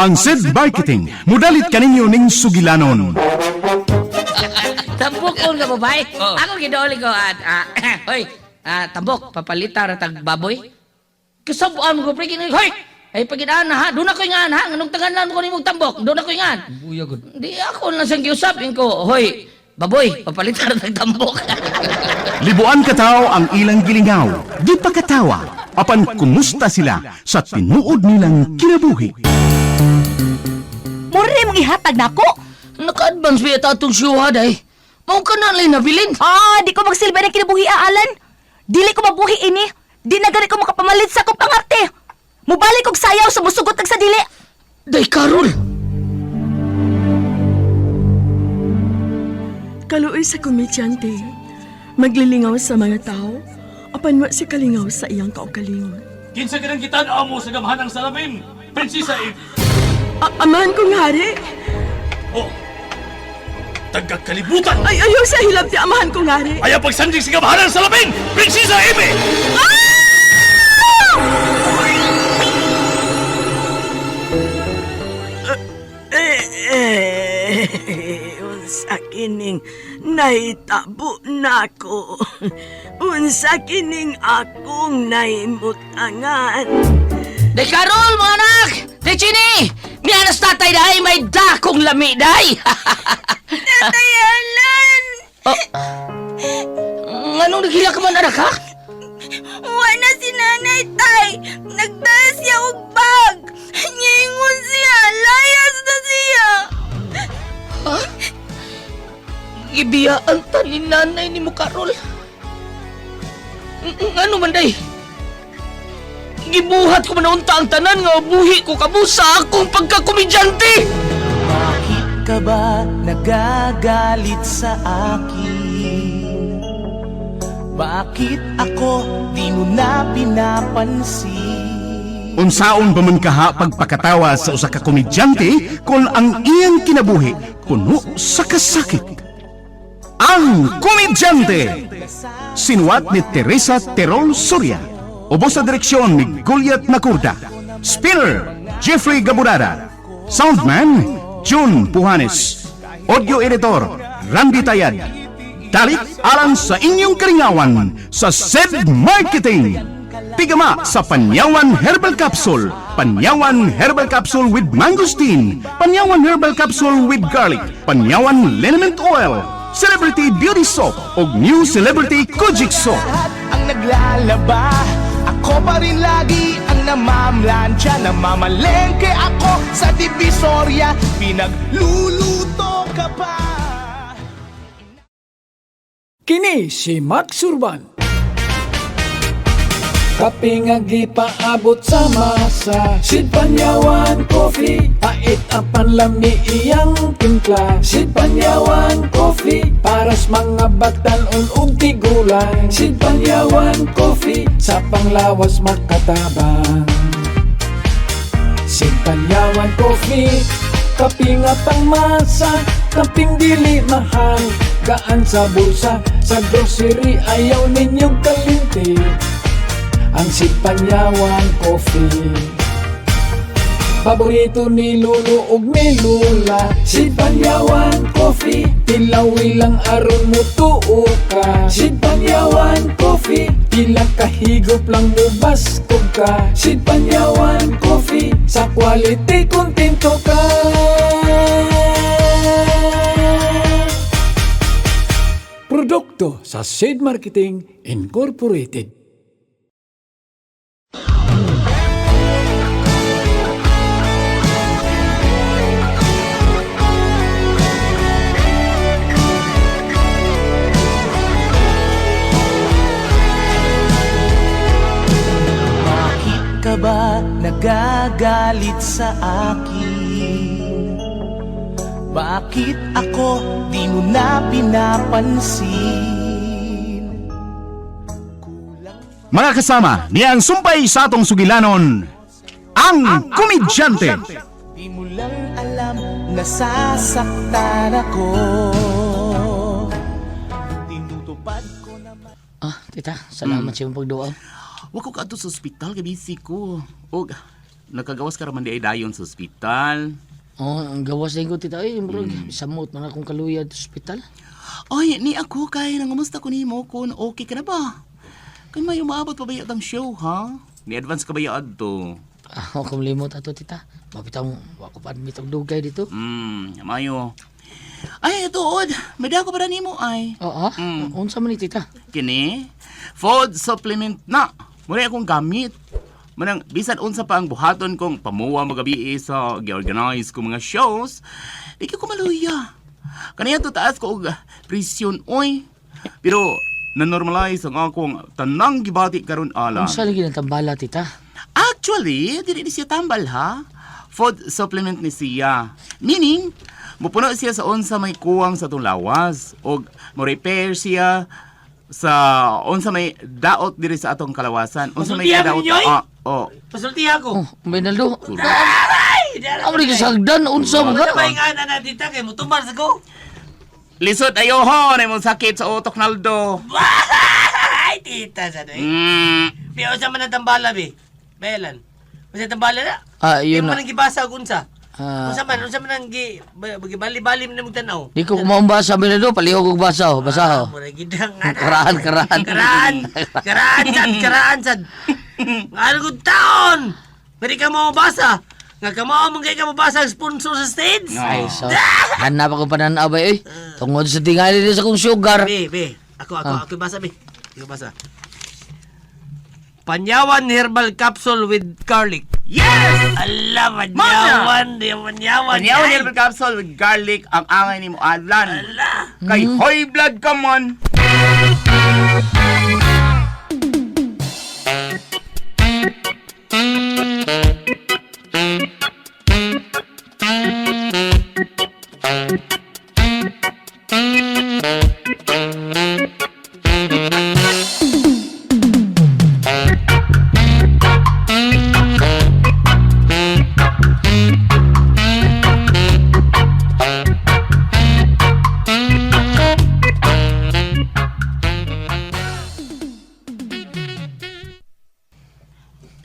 Ang Sid Marketing, mudalit kaninyo ning sugilanon. Tambok ko nga babae. Oo. Ako gidauli ko at hoy, tambok papalita ra tag baboy. Kasabuan mo ko pre kini hoy. Ay pagidaan na ha, doon ako ingan ha, nganong tanganan ko nimong tambok, doon ako ingan. Buya gud. Di ako lang sang giusapin ko, hoy, baboy, papalita ra tag tambok. Libuan katao ang ilang gilingaw, di pa katawa, apan kumusta sila sa tinuod nilang kinabuhi. Mura rin mong ihatag na ako. Naka-advance ba ito itong syuha day? Mao ka na lang nabilin. Di ko magsilbi ng kinabuhi, Alan. Dili ko mabuhi ini. Di na gani ko makapamalit sa akong pangarte. Mubalik kog sayaw sa musugot sa dili. Day, Carol! Kaluoy sa komedyante, maglilingaw sa mga tao, apan wa si kalingaw sa iyang kaugalingon. Kinsa ganang gitan-aw mo sa gamhanang salamin, Prinsesa Eve. Amahan kong hari, Oh, tagakalibutan! ay ayaw sa hilab ti amahan kong hari. Ayaw pagsandig sa gamhanang salamin, Prinsesa Eve! Unsa kining naitabo nako. Unsa kining akong naimutangan. Day, Carol, mga anak! Day, Chini! Miyanas tatay dahi, may dakong lami dahi! Tatay Alan! Anong naghila ka man, anak, ha? Wala si nanay, tay. Nagdala siya og bag. Nyingon siya. Layas na siya. Ha? Ibiyaan ta ni nanay ni mo, Carol. Ano man, day? Gibuhat ko manaunta ang tanan nga buhi ko kabusa akong pagkakomedyante! Bakit ka ba nagagalit sa akin? Bakit ako di mo na pinapansin? Unsaon ba man kaha pagpakatawa sa usa ka komedyante kung ang iyang kinabuhi puno sa kasakit? Ang Komedyante! Sinuwat ni Teresa Terol Soria. Ubos sa direksyon ni Goliath Macurda. Spinner, Jeffrey Gaburada. Soundman, June Puhanes. Audio editor, Randy Tayad. Dalit alang sa inyong karingawan sa Sid Marketing. Pigama sa Panyawan Herbal Capsule. Panyawan Herbal Capsule with Mangosteen. Panyawan Herbal Capsule with Garlic. Panyawan Liniment Oil. Celebrity Beauty Soap o New Celebrity Kojic Soap. Lahat ang naglalaba, ako pa rin lagi ang namamlansya. Namamalengke ako sa Divisoria, pinagluluto ka pa. Kini si Max Urban. Kape nga gipaabot sa masa, Sid Panyawan Coffee, pait ang panlami iyang timpla. Sid Panyawan Coffee, paras mga batanon ug tigulang. Sid Panyawan Coffee, sa panglawas makatabang. Sid Panyawan Coffee, kape nga pangmasa, kaping dili mahal, gaan sa bulsa, sa grocery ayaw ninyong kalinti. Ang Sid Panyawan Coffee, paborito ni Lolo ug ni Lula. Sid Panyawan Coffee, tilawi lang aron mo tuo ka. Sid Panyawan Coffee, pila kahigop lang mo baskog ka. Sid Panyawan Coffee, sa quality kontento ka. Produkto sa Sid Marketing Incorporated. Ka ba nagagalit sa akin? Bakit ako di mo na pinapansin? Mga kasama, niyang sumpay sa atong sugilanon, ang Komedyante. Di mo lang alam, nasasaktan ako. Tinutupad ko naman. Tita, salamat sa iyong pagduaw. Wa ko kadto sa ospital kay busy ko. Og nakagawas ka raman di ay dayon sa ospital. Oh, ang gawas na ko tita. Ay, bro, samot man akong kaluyad sa ospital. Ay, ni ako kay nangumusta ko nimo kung okay ka na ba? Kay may umaabot pa ba ang show, ha? Ni advance ka ba yaad to? Ako kumlimot ato tita. Mapitang wako pa admit og dugay dito. Mayo. Ay, tuod. May dako pa na nimo ay. Oo. Unsa man ni tita? Kini, food supplement na. Muna akong gamit. Manang bisan unsa pa ang buhaton kong pamuwa magabi sa gi-organize ko mga shows, di ko maluya. Kaniya to taas ko og presyon oy. Pero na-normalize ang akong tanang gibati karon alam. Unsa lagi ng tambala tita? Actually, dili ni siya tambal ha. Food supplement ni siya. Meaning, mupuno siya sa unsa may kuwang sa itong lawas o mo-repair siya sa unsa may daot diri sa atong kalawasan. Unsa may Pasultihan daot. ninyo, eh? Pasultihan ko. Oh, Benaldo. Amo ni sagdan unsa mo Ano ba ka? yung ana na tita kay mutumar sa ko? Lisod ayohon ay mong sakit sa utok naldo. Ay, tita sa doy. Piyo sa man ang tambala, be. Belan. Masa tambala na? Yun Yung na. man ang gibasa og unsa? Ah. Unsa man ang bali-bali mo na tanaw? Di ko kumambasa Benaldo, palihog og basa oh, basa oh. Mura gidang Karaan. Karaan sad. Ano gud taon? Pwede ka mo basa. Nga ka mo kay ka mabasa ang sponsor sa stage. Ay, so, hanap ako pananaw ba eh. Tungod sa tingali din sa kong sugar. Be. Ako basa, be. Ako basa. Panyawan herbal capsule with garlic. Yes! Ala, panyawan Herbal capsule with garlic ang angay ni mo adlan. Kay high blood ka man.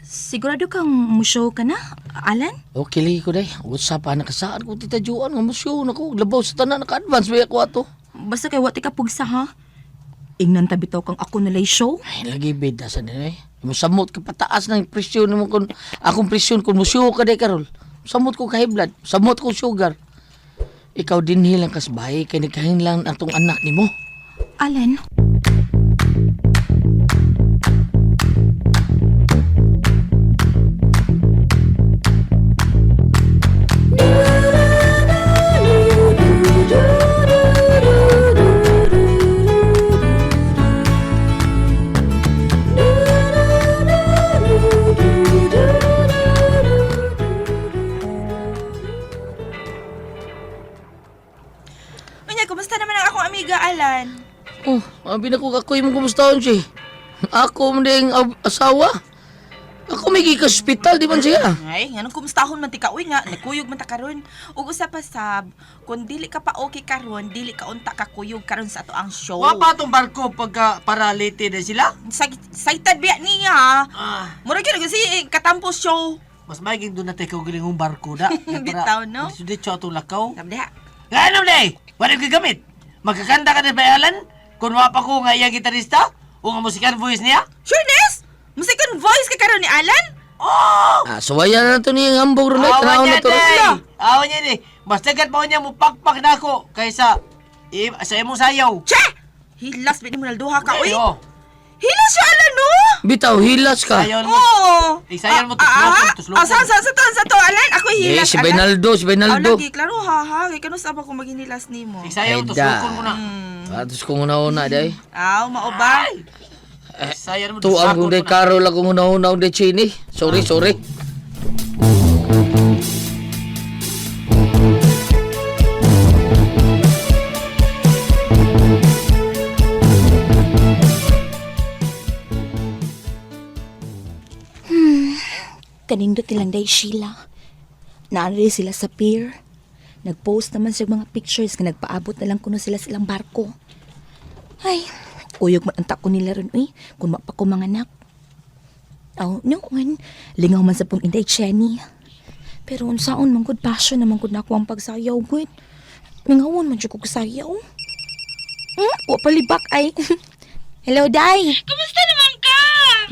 Sigurado kang musyo ka na, Alan? Okay li ko day. Usap pa nakasaan ko tita Juan nga musyon ako. Labaw sa tanan naka-advance ba ako ato. Basta kay wati ka pugsa ha. Ingnan tabitaw kang ako nalay show. Ay, lagi beda sa nila eh. Musamot ka pataas ng presyon mo kung akong presyon kung musyo ka day karol. Samot ko high blood, samot ko sugar. Ikaw din hilang kasbay kay nagkahinlang atong anak nimo. Alan? Unya, kumusta naman ang akong amiga, Alan? Oh, abi na ko kakoy mo kumustahon siya. Ako mo ding asawa. Ako may gika-hospital, di man siya. Ay, nganong kumustahon man ti ka, uy nga, nagkuyog man ta karon. Ug usa pa sab, kung dili ka pa okay karon, dili ka unta ka kuyog karon sa ato ang show. Wa pa tong barko pagka paralite na sila. Excited biya niya. Ah, Mura gyud kasi katampo show. mas maiging doon na tayo gilingong barko da. Bitaw, no? Sudit siya itong lakaw. Sabi diha. Nga ano na eh? Wala yung gagamit. Magkakanta ka na ba, Alan? Kung wapa ko nga iya gitarista? O nga musikan voice niya? Sureness? Musikon voice ka karon ni Alan? Oh! Suwaya na to ni Hambog ron. Awan Tanaw niya, na to. day! Awan niya, day! Mas dagat pa niya mo pakpak na ako kaysa sa imong sayaw. Che! Hilas bini mo nalduha ka, uy. Oh, Hilas siya, Alan, no? Bitaw, hilas ka. sayaw mo. Oo. Isayan mo, tuslokon. Sa to, Alan. Ako Eh, hilas, si Bainaldo, si Aw, Bainaldo. lagi, klaro, ha. Kaya kanus ba kung maginilas ni mo? Isayaw, Ay, tuslokon da. mo na. Atos kong una-una, day. Aw, mauba. Isayan mo, Tuang tuslokon kong mo day na. Carol akong una-una day Chini. Sorry. Kanindot nilang day Sheila. Naanri sila sa pier. Nag-post naman sa mga pictures nga nagpaabot na lang kuno sila silang barko. Ay, uyog man ang tako nila ron, kung mapa ko mga anak. Oh, noon. Lingaw man sa pong Inday Jenny. Pero unsaon man gud passion naman gud nako ang pagsayaw gud. Mingawon man jud ko sayaw. Wa palibak ay. Hello, Day. Kumusta naman ka?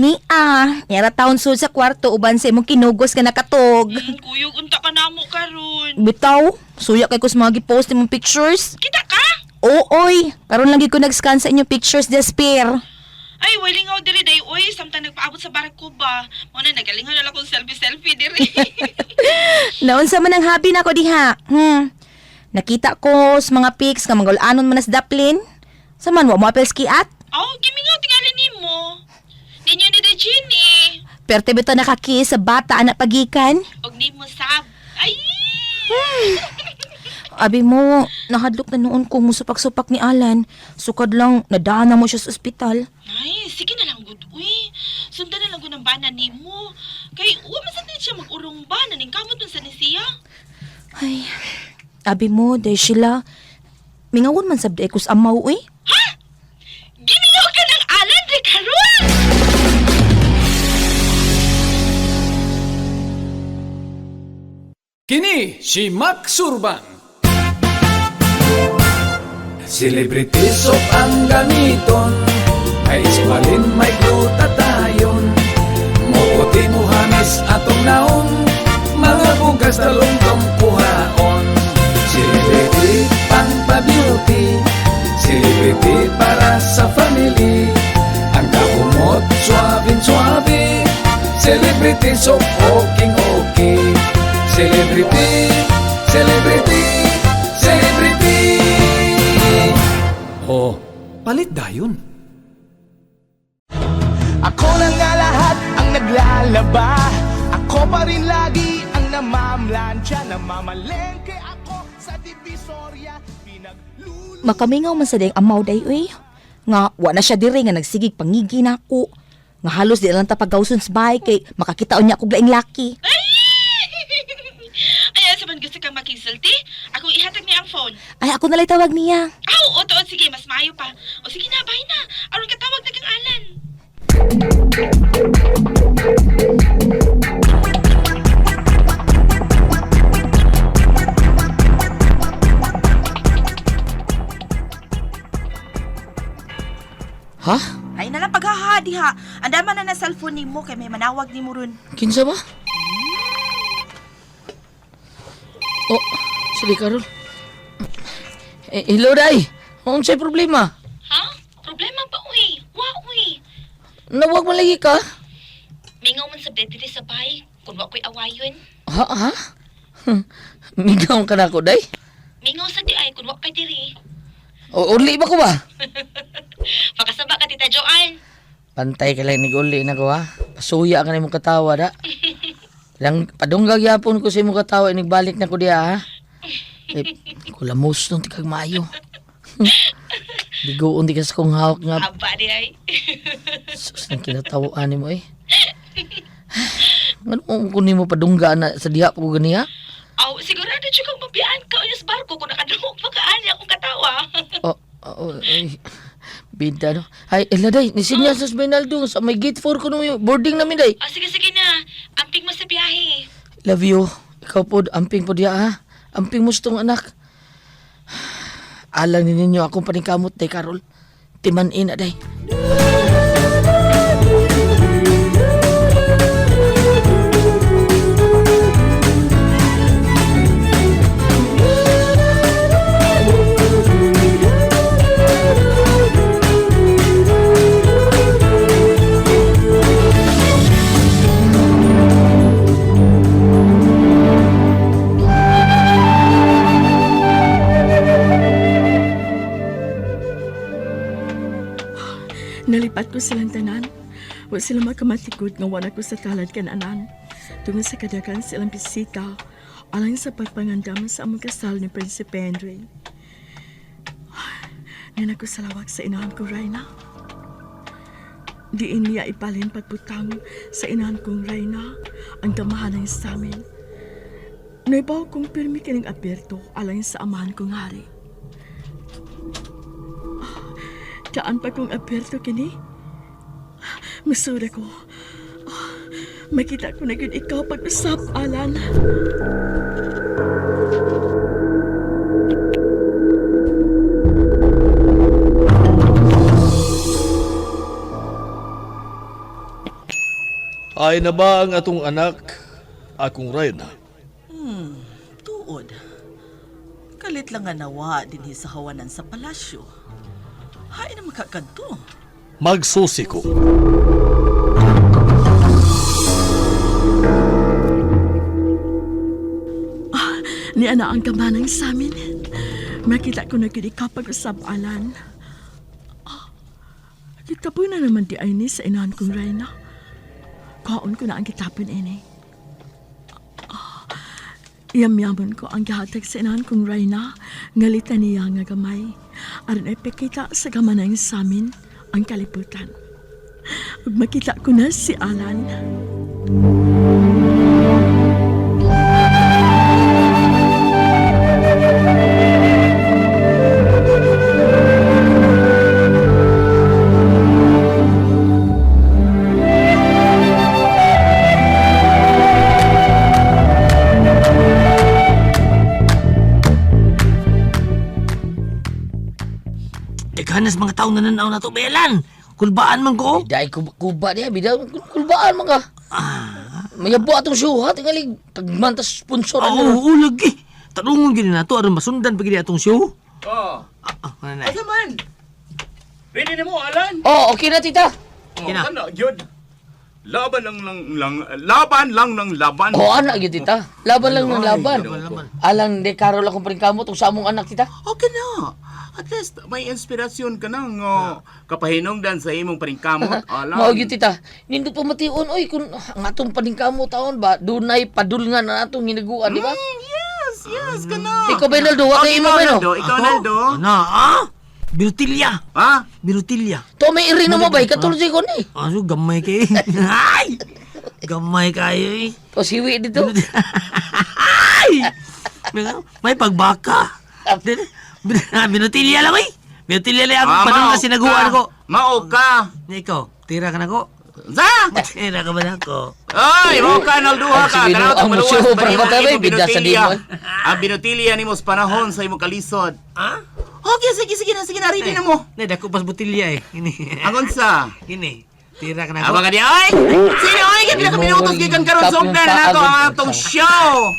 Nia, yara taon sud sa kwarto uban sa imong kinugos ka nakatog. Kuyog unta ka namo karon. Bitaw, suya kay ko sa mga gi-post imong pictures. Kita ka? Oy, karon lang gid ko nag-scan sa inyong pictures, Despair. Ay, walingaw diri day. Uy, samtang nagpaabot sa barko ba? Mo na nagalingaw na lang kong selfie diri. Naunsa man ang hobby nako diha? Nakita ko sa mga pics nga mangul-anon man sa daplin. Sa man wa mo apel skiat? Oh, gimingaw tingali nimo. Ninyo ni day Jenny. Perte bitaw nakakis sa bata anak pagikan. Og nimo sab. Ay! Abi mo, nahadlok na noon kung musupak-supak ni Alan. Sukad lang, nadana mo siya sa ospital. Ay, sige na lang gud. Uy, sundan na lang gud ang bana nimo. Kay wa man sa siya mag-urong ba naning kamot man sa ni siya. Ay, abi mo, day sila. Mingawon man sabdi kus amaw, eh. Ha? Gimingaw ka ng Alan de karon. Kini si Max Urban. Celebrity soap ang gamiton, may ismalin, may glutatayon. Muputi mo hamis atong naon, mga bugas na lungtong kuhaon. Celebrity pang-beauty, celebrity para sa family. Ang kahumot, suabing-suabi, celebrity soap, okay. Celebrity, celebrity, celebrity. Oh, palit dayon. Ako na nga lahat ang naglalaba. Ako pa rin lagi ang namamlansya. Namamalengke ako sa Divisoria. Makamingaw man sa dayang amaw day, uy. Nga, wa na siya diri nga nagsigig pangigi na ako. Nga halos di lang tapagawson sa bahay kay makakitaon niya akong laing laki. Ay, sa man gusto kang makisulti? Ako ihatag niya ang phone. Ay, ako nalang tawag niya. Aw, oto, sige, mas maayo pa. O sige na, bye na. Aron katawag na kang Alan. Ha? Ay, nalang paghahadi ha. Andaman na na cellphone ni mo kay may manawag ni mo ron. Kinsa ba? Oh, sige Karol. Hello, Day. Ano sa'y problema? Ha? Problema ba, uy? Wa, uy. Nawag mo lagi ka? Mingaw man sa bedri sa bahay. Kung wa ko'y awayon. Ha? Migaw ka na ako, Day? Mingaw sa di ay kung wa kay diri. O, uli ba ko ba? Pakasaba ka, Tita Joanne. Pantay ka lang ni uli na ko, ha? Pasuya ka na mong katawa, da. Lang, padunggag yapon ko sa imong katawa, nagbalik na ko diya, ha? Kulamos nung tikag maayo. Digoon di ka sa kong hawak nga. Aba di ay. Sus, nang kinatawaan mo, eh. Ano kung ni mo padungga na sa diha po ganiya? Aw, sigurado siya kang mabiyaan ka o yung barko kung nakadungog pa kaani akong katawa. Ay, bida, no? Ay, Day, nisinya sa Spinaldo, sa may gate 4 ko nung boarding namin, Day. Sige na. Amping mo sa biyahe. Love you. Ikaw po, amping po diya, ha? Amping mo sitong anak. Alang ninyo akong paningkamot, Day, Carol. Timanin na, Day. Nalipat ko silang tanan. Wa sila makamatikod nga wala ko sa talad kananan. Tungod sa kadagan silang bisita, alang sa pagpangandam sa among kasal ni Prinsipe Henry. Nana ko salawag sa inahan ko, Reyna. Diin niya ipalin pagputang sa inahan kong Reyna ang kamahalan sa amin. Naibaw kong pirmi kining aberto alang sa amahan kong hari. Daan pa kong aberto kini. Masura ko. Makita ko na yun ikaw pag-usap, Alan. Ay na ba ang atong anak, akong Reyna? Tuod. Kalit lang nga nawa din sa hawanan sa palasyo. Hain na makakadto. Magsusi ko. Ni ana ang kamanang sa amin. Makita ko na yun ikaw pag-usap, Alan. Kita po na naman di ay ni sa inahan kong Reyna. Kaon ko na ang kitapon ini. Yamyaman ko ang gihatag sa inahan kong Reyna, ngalitan niya nga gamay. Aron ay pekita sa gamanang sa amin ang kaliputan. Ug makita ko na si Alan. Daghanas mga tao na nanaw na to, Belan. Kulbaan man ko. Dahil kuba niya, bida, kulbaan mo ka. Mayabo atong syuha, tingalig, tagmantas sponsor. Oo, lagi. Tarungon gini na to, aron masundan pa gini atong show. Nanay. Asa man? Ready na mo, Alan? Oh, okay na, tita. Kina. Ano, yun. Laban lang ng laban. Oh, anak yun, tita. Laban lang ng laban. laban. Alang de Carol akong paringkamot, kung sa among anak, tita. Okay na. At least may inspirasyon ka nang kapahinungdan sa imong paringkamot. Alan. Mao gyud tita. Nindot pa mation oy kung ang atong paningkamo taon ba dunay padulngan na atong hinaguan, di ba? Yes, ka na. Ikaw Benaldo, wa kay imo Beno. Ikaw, Naldo. Birutilya. Ha? Birutilya. To may iri na mo ba katulsi ko ni. Aso, gamay kayo. Ay! Gamay kayo eh. To siwi dito. Ay! May pagbaka. Binutilya lang eh. Binutilya lang ako. Paano na sinaguan ko? Mao ka. Ikaw, tira ka na ko. Za! Tira ka ba na ko? Ay, mao ka, Nalduha ka. Sige, Kanaw ang maluwas musyo, pa para nimo matay, imong bida sa binutilya. dimon. Ang binutilya nimo sa panahon sa imong kalisod. Ha? Okay, sige na, ready na mo. Nay, dako pas butilya eh. Ini. Angon sa? Ini. Tira ka na ko. Aba ka di, ay! Sino, ay, kaya pinakaminutos gikan karon sugdan na to ang atong show.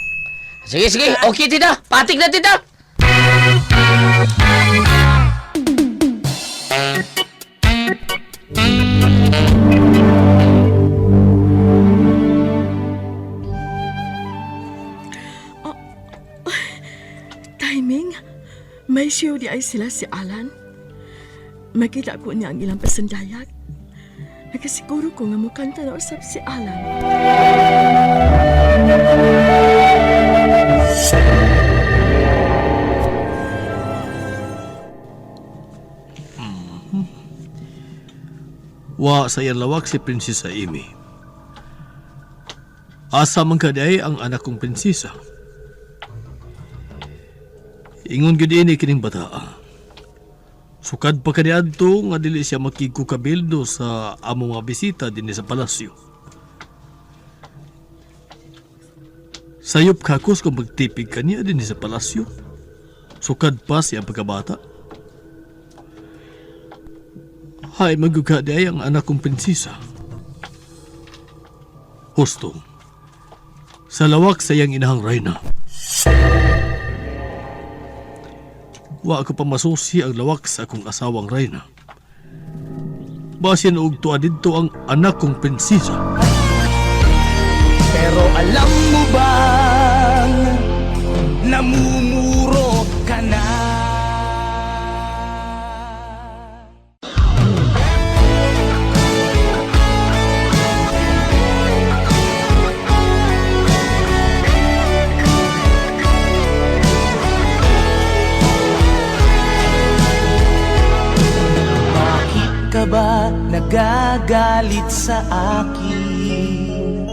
Sige, okay tita. Patik na tita. Timing, may show di ay sila si Alan. Makita ko niya ang ilang pasandayag. Nakasiguro ko nga mukanta na usap si Alan. Wa sa iyang lawak si Prinsesa Amy. Asa man kaday ang anak kong prinsesa. Ingon gud ini kining bataa. Sukad pa kaniadto nga dili siya makigkukabildo sa among mga bisita dinhi sa palasyo. Sayop kakos kung magtipig kaniya dinhi sa palasyo. Sukad pa siya pagkabata. Hay magugkaday ang anak kong prinsesa. Husto. Sa lawak sa iyang inahang Reyna. Wa ko pa masusi ang lawak sa akong asawang Reyna. Basin og tuwa didto ang anak kong prinsesa. Pero alam mo bang namumuro ka na? Ka ba nagagalit sa akin?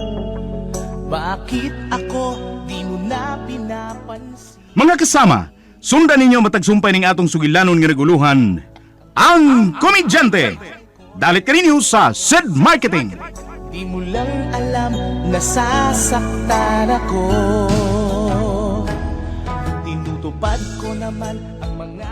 Bakit ako di mo na pinapansin? Mga kasama, sundan ninyo matagsumpay ning atong sugilanon nga naguluhan, ang Komedyante. Dalit ka ninyo sa SED Marketing. Di mo lang alam, nasasaktan ako. Tinutupad ko naman ang mga